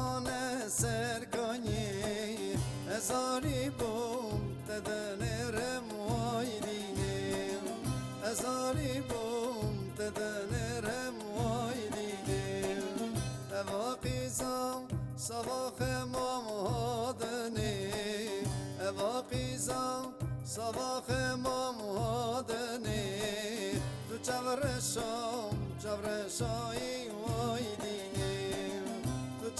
جهان سرکنی ازاری بوم تدنرم وای دیدیم ازاری بوم تدنرم وای دیدیم اواقیزم صباح مامادنی اواقیزم صباح مامادنی تو چورشایی وای دیدیم تو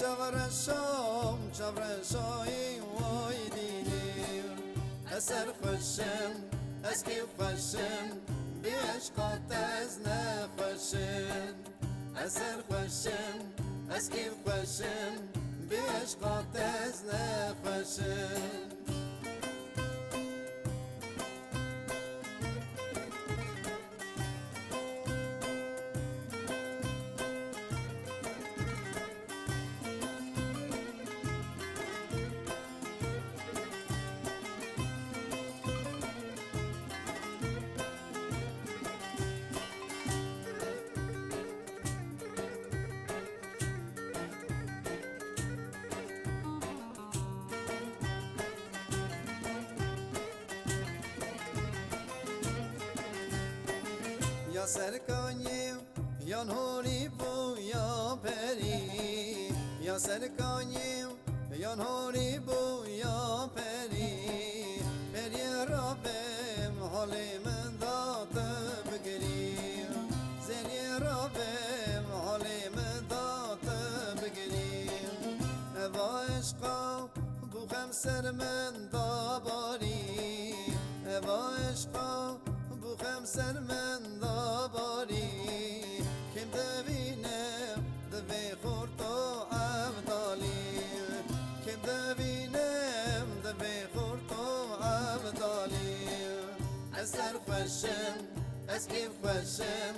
چورشایی وای دیدیم اثر خوشم از کی خوشم بی عشقات از نخوشم اثر خوشم از کی خوشم بی عشقات از نخوشم یا سرکانیم یا نوری بو یا پری یا سرکانیم یا نوری بو یا پری پری را بهم حال من داد بگیریم زنی را بهم حال من داد بگیریم اوا عشقا بوخم سر من داباری اوا عشقا بوخم سر من داباری کم دوینم دوی خورد و عبدالی کم دوینم دوی خورد و عبدالی از سر خوشم از کیف خوشم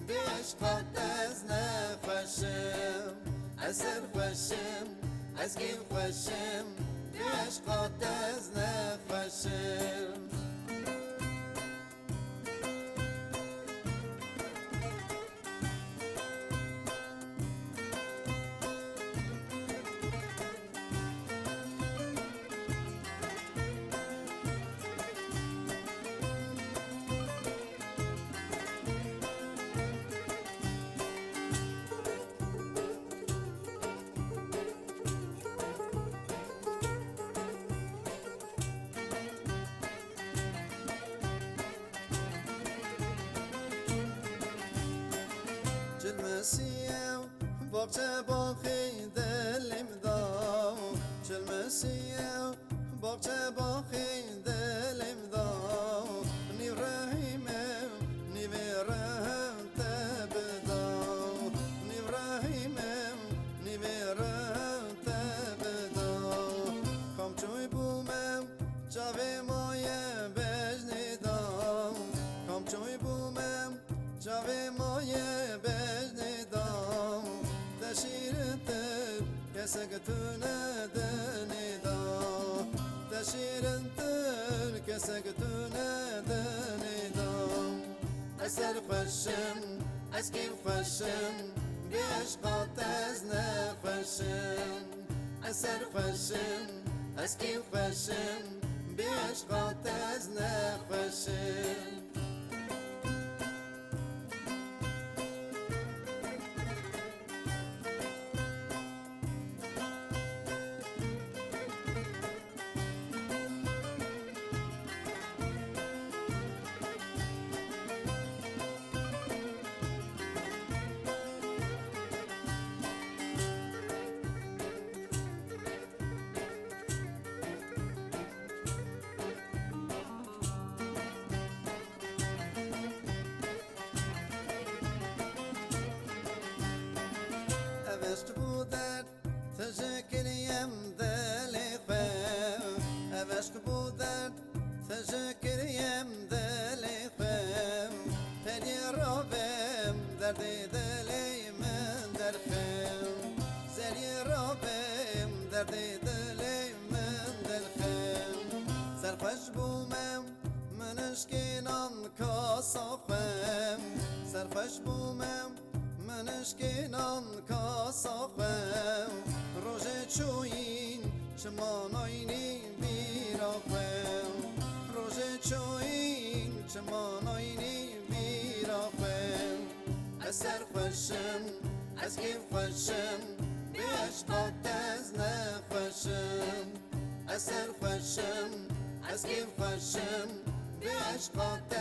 بی عشقات از نخوشم از سر خوشم از کیف خوشم بی عشقات از نخوشم چلمسیم باغچه باخی دلم داو چلمسیم باغچه باخی دلم داو نیو رحیمم نیو رحم تبداو نیو رحیمم نیو رحم تبداو کام چوی بومم چاوی مایه بجنی داو کام چوی بومم چاوی مایه بجنی داو تشیرتر کسک تو ندنی داو تشیرتر کسک تو ندنی داو اثر خوشم از کیف خوشم بی عشقات از نخوشم اثر خوشم از کیف خوشم بی عشقات از نخوشم اوشت بودر تشکریم دلی خواه اوشت بودر تشکریم دلی خواه پری رابم دردی دلی من در خواه زری رابم دردی دلی من در خواه سرخوش بومم منش کنان کاسا خواه سرخوش بومم منش کنان کاسا خواه روژه چوین چمان آینی بیراخم روز چوین چمان آینی بیراخم از سر خوشم از گیف خوشم به عشقات از نخوشم از سر خوشم از گیف خوشم به عشقات